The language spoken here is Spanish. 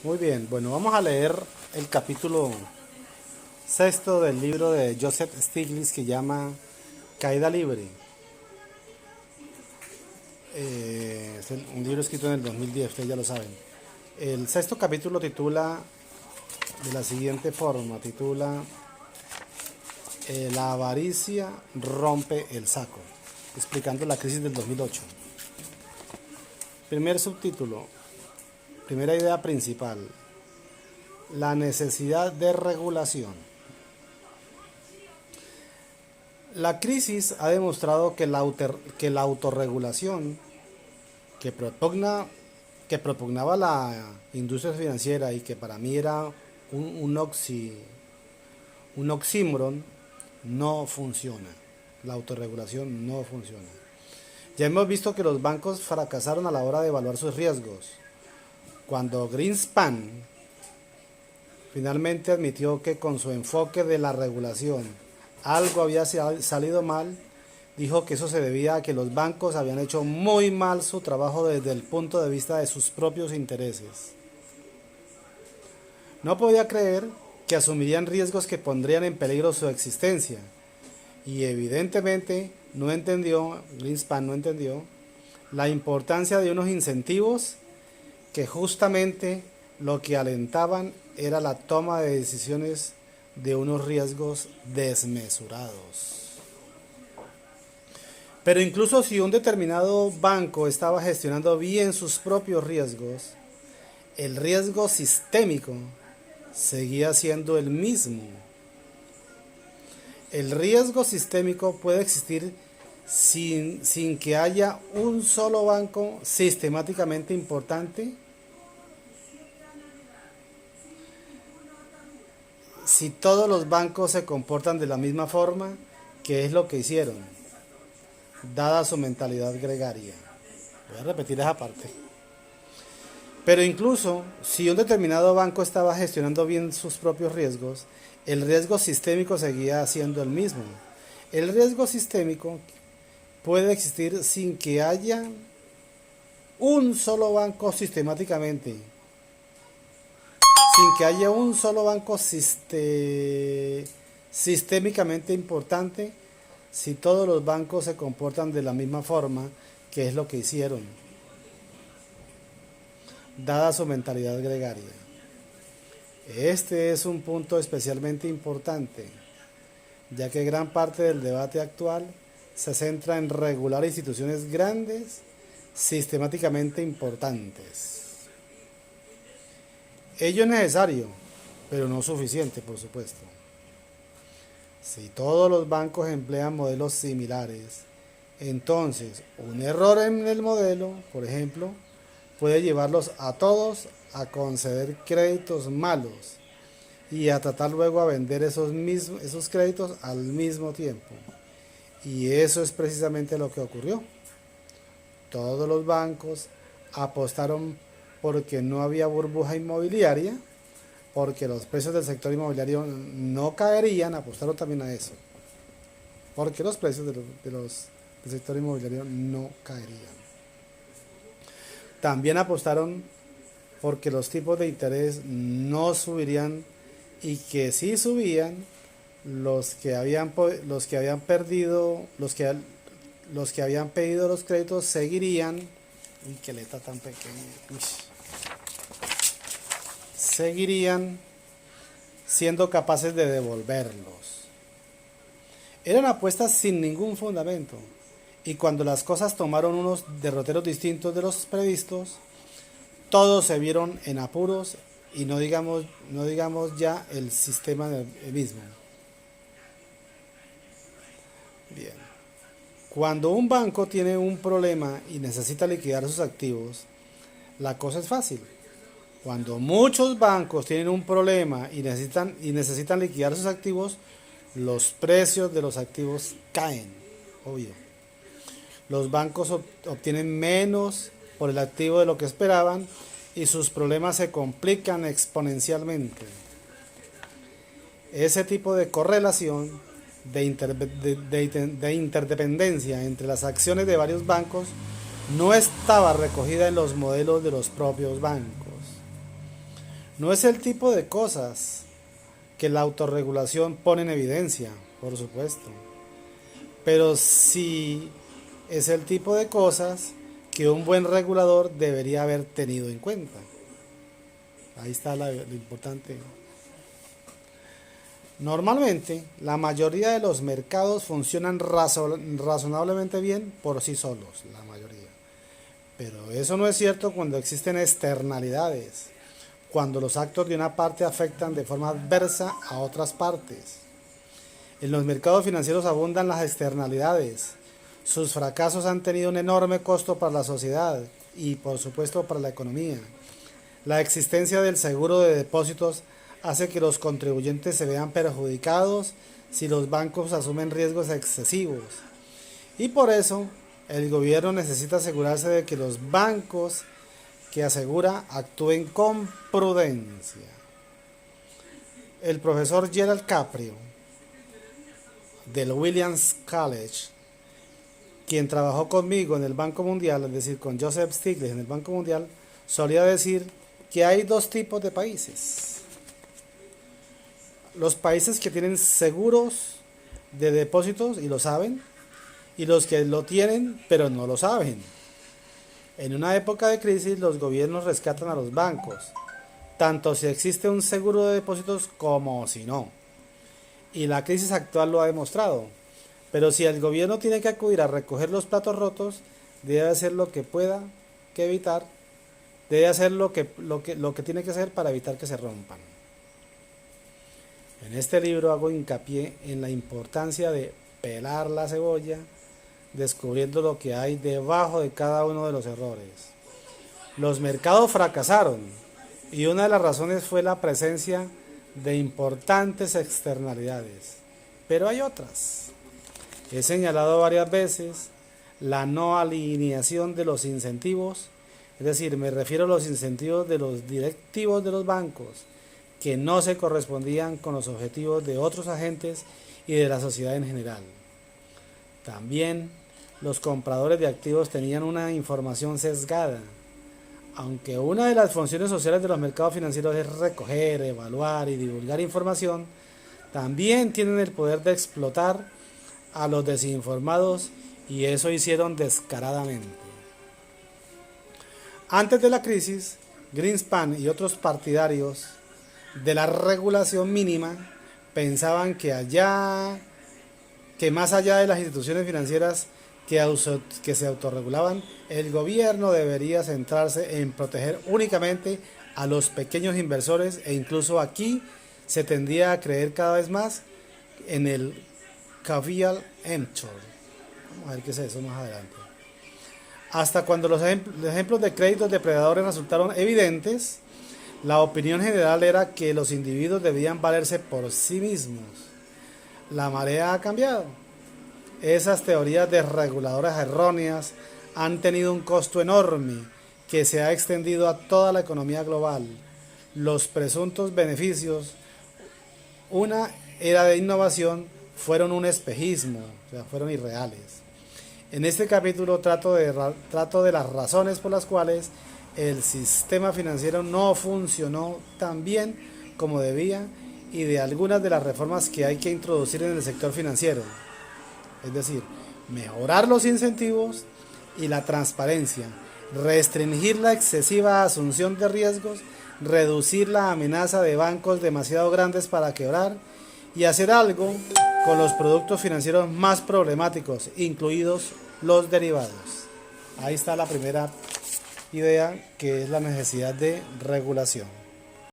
Muy bien, bueno, vamos a leer el capítulo sexto del libro de Joseph Stiglitz que llama Caída Libre. Es un libro escrito en el 2010, ustedes ya lo saben. El sexto capítulo titula de la siguiente forma, titula La avaricia rompe el saco, explicando la crisis del 2008. Primer subtítulo, primera idea principal, la necesidad de regulación. La crisis ha demostrado que la autorregulación que propugnaba la industria financiera y que para mí era un oxímoron, no funciona. La autorregulación no funciona. Ya hemos visto que los bancos fracasaron a la hora de evaluar sus riesgos. Cuando Greenspan finalmente admitió que con su enfoque de la regulación algo había salido mal, dijo que eso se debía a que los bancos habían hecho muy mal su trabajo desde el punto de vista de sus propios intereses. No podía creer que asumirían riesgos que pondrían en peligro su existencia. Y evidentemente Greenspan no entendió la importancia de unos incentivos que justamente lo que alentaban era la toma de decisiones de unos riesgos desmesurados. Pero incluso si un determinado banco estaba gestionando bien sus propios riesgos, el riesgo sistémico seguía siendo el mismo. El riesgo sistémico puede existir sin que haya un solo banco sistemáticamente importante. Si todos los bancos se comportan de la misma forma, ¿qué es lo que hicieron? Dada su mentalidad gregaria. Voy a repetir esa parte. Pero incluso si un determinado banco estaba gestionando bien sus propios riesgos, el riesgo sistémico seguía siendo el mismo. El riesgo sistémico puede existir sin que haya un solo banco sistemáticamente, sin que haya un solo banco sistémicamente importante, si todos los bancos se comportan de la misma forma, que es lo que hicieron, dada su mentalidad gregaria. Este es un punto especialmente importante, ya que gran parte del debate actual se centra en regular instituciones grandes, sistemáticamente importantes. Ello es necesario, pero no suficiente, por supuesto. Si todos los bancos emplean modelos similares, entonces un error en el modelo, por ejemplo, puede llevarlos a todos a conceder créditos malos y a tratar luego a vender esos créditos al mismo tiempo. Y eso es precisamente lo que ocurrió. Todos los bancos apostaron porque no había burbuja inmobiliaria, porque los precios del sector inmobiliario no caerían, apostaron también a eso, porque los precios del sector inmobiliario no caerían. También apostaron porque los tipos de interés no subirían y que si subían, los que habían pedido los créditos seguirían, uy, qué letra tan pequeña, seguirían siendo capaces de devolverlos. Eran apuestas sin ningún fundamento, y cuando las cosas tomaron unos derroteros distintos de los previstos, todos se vieron en apuros y no digamos ya el sistema mismo. Bien. Cuando un banco tiene un problema y necesita liquidar sus activos, la cosa es fácil. Cuando muchos bancos tienen un problema y necesitan liquidar sus activos, los precios de los activos caen, obvio. Los bancos obtienen menos por el activo de lo que esperaban y sus problemas se complican exponencialmente. Ese tipo de correlación, de interdependencia entre las acciones de varios bancos, no estaba recogida en los modelos de los propios bancos. No es el tipo de cosas que la autorregulación pone en evidencia, por supuesto, pero sí es el tipo de cosas que un buen regulador debería haber tenido en cuenta. Ahí está lo importante. Normalmente, la mayoría de los mercados funcionan razonablemente bien por sí solos, la mayoría. Pero eso no es cierto cuando existen externalidades, cuando los actos de una parte afectan de forma adversa a otras partes. En los mercados financieros abundan las externalidades. Sus fracasos han tenido un enorme costo para la sociedad y, por supuesto, para la economía. La existencia del seguro de depósitos hace que los contribuyentes se vean perjudicados si los bancos asumen riesgos excesivos. Y por eso, el gobierno necesita asegurarse de que los bancos que asegura actúen con prudencia. El profesor Gerald Caprio, del Williams College, quien trabajó conmigo en el Banco Mundial, es decir, con Joseph Stiglitz en el Banco Mundial, solía decir que hay dos tipos de países. Los países que tienen seguros de depósitos y lo saben, y los que lo tienen pero no lo saben. En una época de crisis, los gobiernos rescatan a los bancos, tanto si existe un seguro de depósitos como si no. Y la crisis actual lo ha demostrado. Pero si el gobierno tiene que acudir a recoger los platos rotos, debe hacer lo que pueda que evitar, debe hacer lo que tiene que hacer para evitar que se rompan. En este libro hago hincapié en la importancia de pelar la cebolla, descubriendo lo que hay debajo de cada uno de los errores. Los mercados fracasaron y una de las razones fue la presencia de importantes externalidades, pero hay otras. He señalado varias veces la no alineación de los incentivos, es decir, me refiero a los incentivos de los directivos de los bancos, que no se correspondían con los objetivos de otros agentes y de la sociedad en general. También los compradores de activos tenían una información sesgada. Aunque una de las funciones sociales de los mercados financieros es recoger, evaluar y divulgar información, también tienen el poder de explotar a los desinformados, y eso hicieron descaradamente. Antes de la crisis, Greenspan y otros partidarios de la regulación mínima pensaban que más allá de las instituciones financieras que se autorregulaban, el gobierno debería centrarse en proteger únicamente a los pequeños inversores, e incluso aquí se tendía a creer cada vez más en el caveat emptor. Vamos a ver qué es eso más adelante. Hasta cuando los ejemplos de créditos depredadores resultaron evidentes, la opinión general era que los individuos debían valerse por sí mismos. La marea ha cambiado. Esas teorías desreguladoras erróneas han tenido un costo enorme que se ha extendido a toda la economía global. Los presuntos beneficios, una era de innovación, fueron un espejismo, o sea, fueron irreales. En este capítulo trato de las razones por las cuales el sistema financiero no funcionó tan bien como debía y de algunas de las reformas que hay que introducir en el sector financiero. Es decir, mejorar los incentivos y la transparencia, restringir la excesiva asunción de riesgos, reducir la amenaza de bancos demasiado grandes para quebrar y hacer algo con los productos financieros más problemáticos, incluidos los derivados. Ahí está la primera idea, que es la necesidad de regulación.